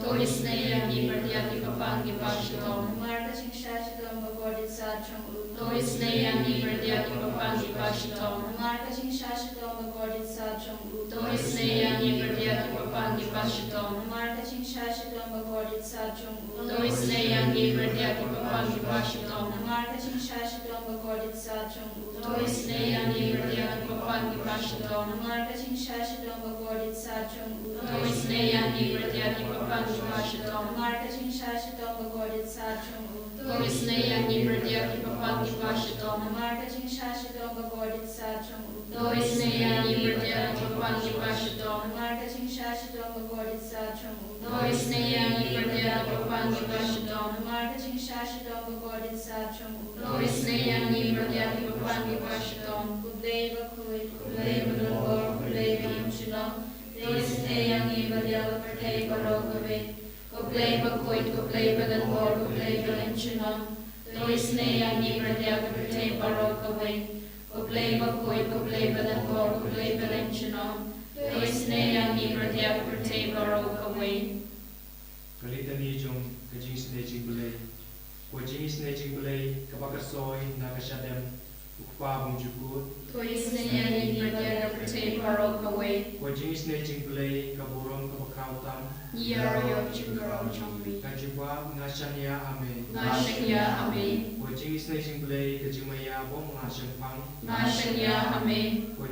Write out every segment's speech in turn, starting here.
Toisne yang ibadah di papangi pashitom. Marka chingsashitom bagodit sachong uto. Toisneyangi pradyaki papangi pashitom. Marka chingsashitom bagodit sachong uto. Toisneyangi pradyaki papangi pashitom. Marka chingsashitom bagodit sachong uto. Toisneyangi pradyaki papangi pashitom. Marka chingsashitom bagodit sachong uto. Toisneyangi pradyaki papangi pashitom. Marka chingsashitom bagodit sachong uto. Toisneyangi pradyaki papangi pashitom. Marka chingsashitom bagodit sachong uto. Toisneyangi pradyaki papangi pashitom. Marka chingsashitom bagodit sachong uto. Toisneyangi pradyaki papangi pashitom. Marka chingsashitom bagodit sachong uto. Toisneyangi pradyaki papangi pashitom. Marka chingsashitom bagodit sachong uto. Toisneyangi pradyaki papangi pashitom. Kubleva kuit, kubleva lor, kubleva imshilom. Toisneyangi badyala partay barogave. Kubleva kuit, kubleva lor, kubleva imshilom. Toisneyangi badyala partay barogave. Kubleva kuit, kubleva lor, kubleva imshilom. Toisneyangi badyala partay barogave. Kalitani jong Jingisynei-baphylla. Jingisynei-baphylla kabakasoy na kasyadem ukpabong jukut. Toisneyangi pradyaki partay barogave. Jingisynei-baphylla kaburong kabakautam. Yarayo chingaro chongmi. Kajiba ngashanya ame. Nashanya ame. Jingisynei-baphylla kajimaya bong ngashempang. Nashanya ame.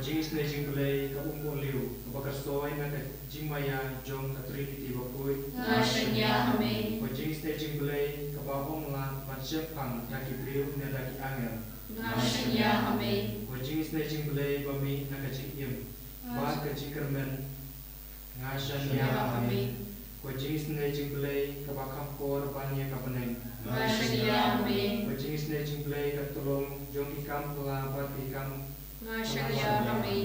Jingisynei-baphylla kabungkoliu kabakasoy na kajimaya jong katrinity bakuy. Nashanya ame. Jingisynei-baphylla kababong la macempang yaki briu na laki angel. Nashanya ame. Jingisynei-baphylla bami na kajingim. Ba kajingkermen ngashanya ame. Jingisynei-baphylla kabakampor banya kapaneng. Nashanya ame. Jingisynei-baphylla katulong jong ikam pelabat ikam. Nashanya ame.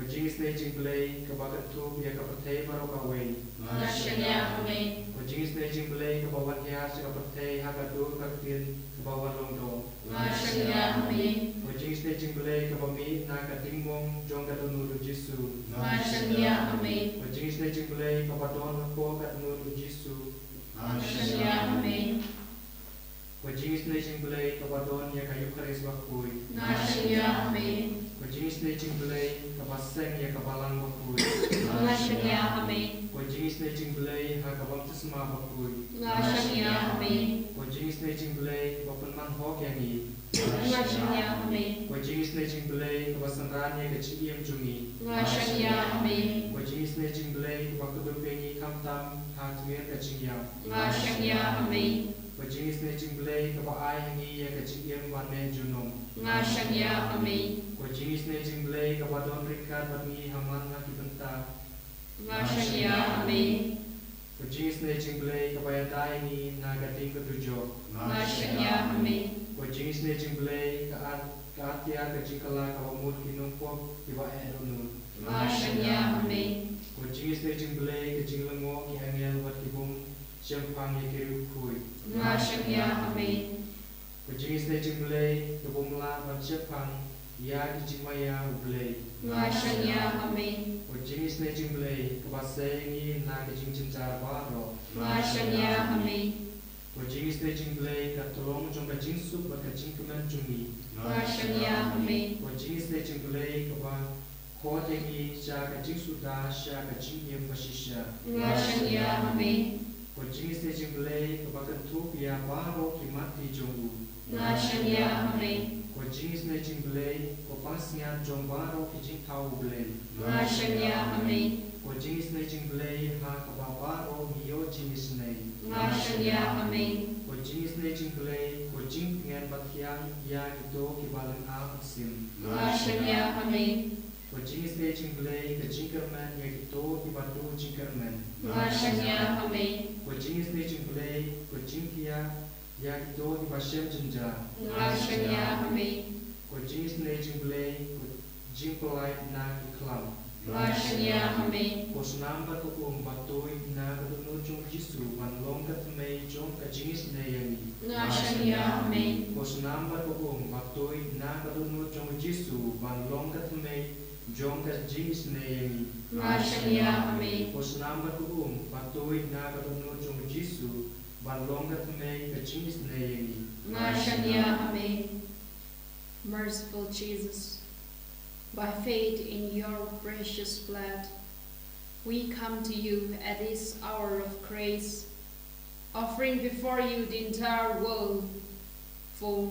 Jingisynei-baphylla kabakatub ya kapatay barokawe. Nashanya ame. Jingisynei-baphylla kabawan ya sa kapatay hagadu kaktin kabawan longdo. Nashanya ame. Jingisynei-baphylla kabami na katingmong jong katunuru Jisu. Nashanya ame. Jingisynei-baphylla kabadon ko katunuru Jisu. Nashanya ame. Jingisynei-baphylla kabadon ya kayu karis bakuy. Nashanya ame. Jingisynei-baphylla kabaseng ya kabalang bakuy. Nashanya ame. Jingisynei-baphylla ha kabang sesma bakuy. Nashanya ame. Jingisynei-baphylla kapenman hok yang i. Nashanya ame. Jingisynei-baphylla kabasenran ya keciyem jungi. Nashanya ame. Jingisynei-baphylla kabakudupengi kamtam ha tumir keciyam. Nashanya ame. Jingisynei-baphylla kabaay hangi ya keciyem wane junong. Nashanya ame. Jingisynei-baphylla kabadon rikat bagi haman ha kibenta. Nashanya ame. Jingisynei-baphylla kabayatay ni nagating ketujo. Nashanya ame. Jingisynei-baphylla kaatya kecikala kabamut kinungpok iba erunun. Nashanya ame. Jingisynei-baphylla kecinglengo ki angel wat kibung sempang ya kirukui. Nashanya ame. Jingisynei-baphylla kabumla wat sempang ya kijimaya ublay. Nashanya ame. Jingisynei-baphylla kabasengi na kijingcincar baro. Nashanya ame. Jingisynei-baphylla katolong jong kajingsup bat kajingkeman jungi. Nashanya ame. Jingisynei-baphylla kaba kotengi sya kajingsuda sya kajingyem basisya. Nashanya ame. Jingisynei-baphylla kaba ketup ya baro kimati jongu. Nashanya ame. Jingisynei-baphylla kopasnya jong baro kijing tau blay. Nashanya ame. Jingisynei-baphylla ha kaba baro miyo jingisynei. Nashanya ame. Jingisynei-baphylla kojing pengen bathyang ya gitu kibalan sim. Nashanya ame. Jingisynei-baphylla kejingkerman ya gitu kibatu jingkerman. Nashanya ame. Jingisynei-baphylla kojingkia ya gitu kibasyem jenja. Nashanya ame. Jingisynei-baphylla kojingpelai na iklam. Nashanya ame. Kosnamba kukum batoi na katunujung Jisu manlong katmei jong kajingisynei. Nashanya ame. Kosnamba kukum batoi na katunujung Jisu manlong katmei jong kajingisynei. Nashanya ame. Kosnamba kukum batoi na katunujung Jisu Vanlongat me a Jingisynei-baphylla. Ngashanya Ame. Merciful Jesus, by faith in your precious blood, we come to you at this hour of grace, offering before you the entire world for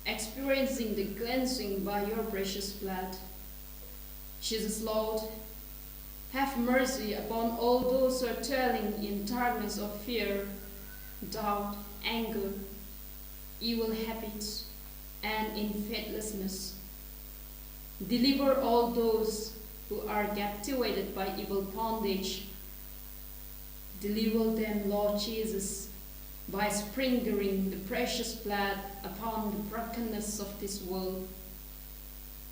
experiencing the cleansing by your precious blood. Jesus, Lord, have mercy upon all those who are dwelling in darkness of fear, doubt, anger, evil habits, and in faithlessness. Deliver all those who are captivated by evil bondage. Deliver them, Lord Jesus, by sprinkling the precious blood upon the brokenness of this world.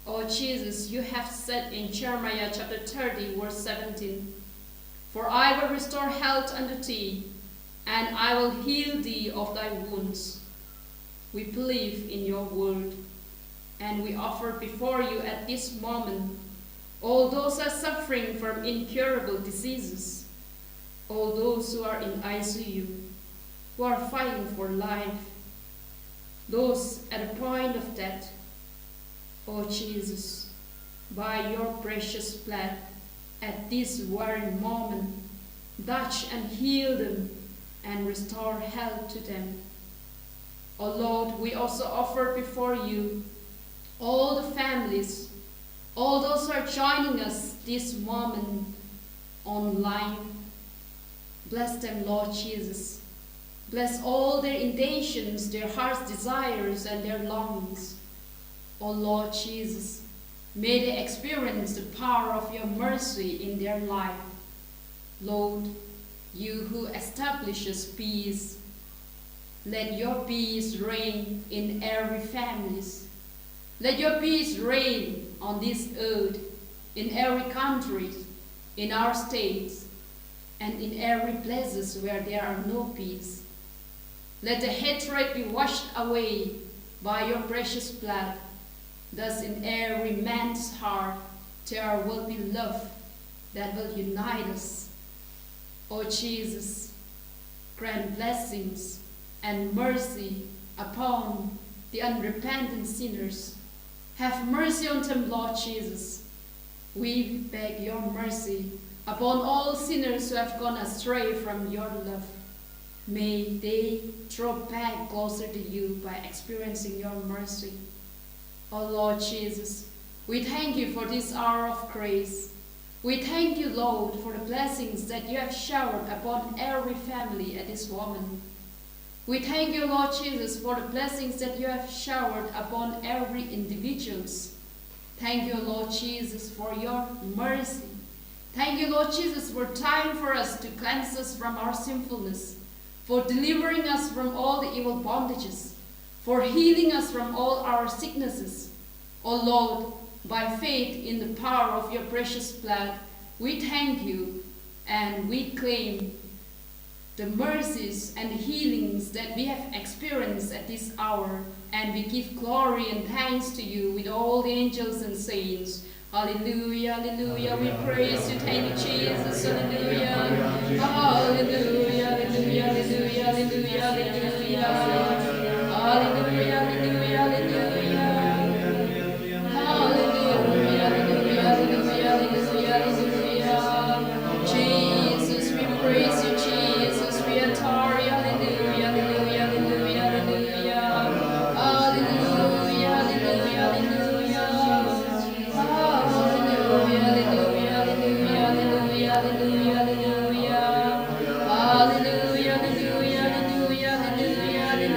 O Jesus, you have said in Jeremiah chapter 30, verse 17, "For I will restore health unto thee, and I will heal thee of thy wounds." We believe in your word, and we offer before you at this moment all those who are suffering from incurable diseases, all those who are in ICU, who are fighting for life, those at the point of death. O Jesus, by your precious blood, at this very moment, touch and heal them and restore health to them. O Lord, we also offer before you all the families, all those who are joining us this moment online. Bless them, Lord Jesus. Bless all their intentions, their heart's desires, and their longings. O Lord Jesus, may they experience the power of your mercy in their life. Lord, you who establishes peace, let your peace reign in every family. Let your peace reign on this earth, in every country, in our states, and in every places where there are no peace. Let the hatred be washed away by your precious blood. Thus in every man's heart there will be love that will unite us. O Jesus, grant blessings and mercy upon the unrepentant sinners. Have mercy on them, Lord Jesus. We beg your mercy upon all sinners who have gone astray from your love. May they draw back closer to you by experiencing your mercy. O Lord Jesus, we thank you for this hour of grace. We thank you, Lord, for the blessings that you have showered upon every family at this moment. We thank you, Lord Jesus, for the blessings that you have showered upon every individual. Thank you, Lord Jesus, for your mercy. Thank you, Lord Jesus, for dying for us to cleanse us from our sinfulness, for delivering us from all the evil bondages, for healing us from all our sicknesses. O Lord, by faith in the power of your precious blood, we thank you and we claim the mercies and healings that we have experienced at this hour, and we give glory and thanks to you with all the angels and saints. Hallelujah, hallelujah, we praise you, thank you, Jesus, hallelujah, hallelujah, hallelujah, hallelujah, hallelujah, hallelujah, hallelujah, hallelujah, hallelujah. Jesus, we praise you, Jesus, we adore you, hallelujah, hallelujah, hallelujah, hallelujah, hallelujah, hallelujah, hallelujah, hallelujah, hallelujah, hallelujah, hallelujah, hallelujah, hallelujah, hallelujah, hallelujah, hallelujah, hallelujah, hallelujah,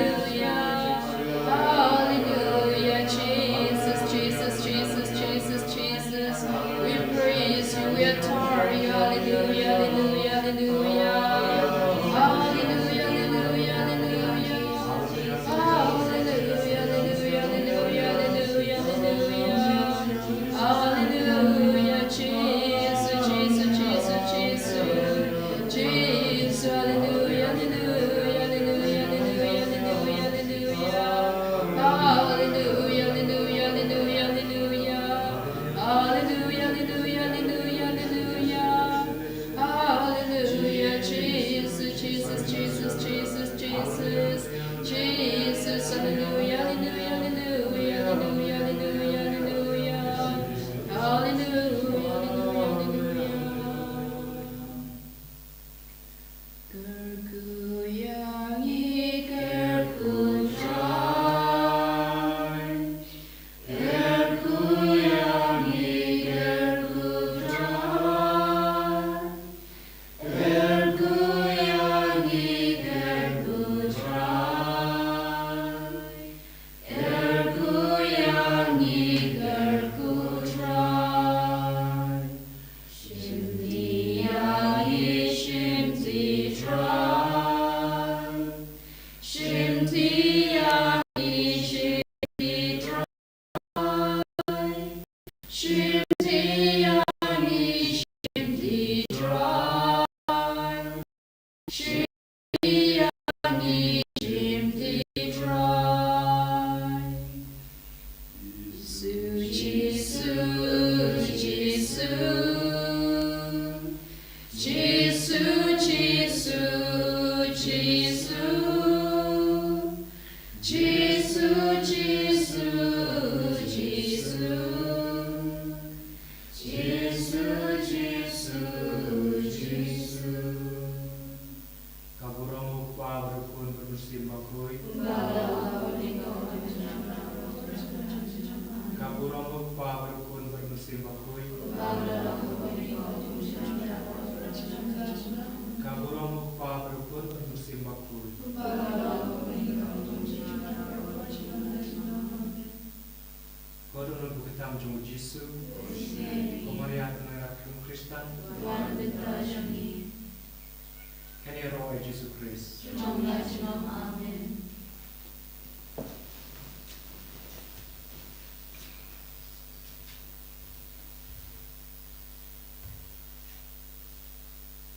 Trong là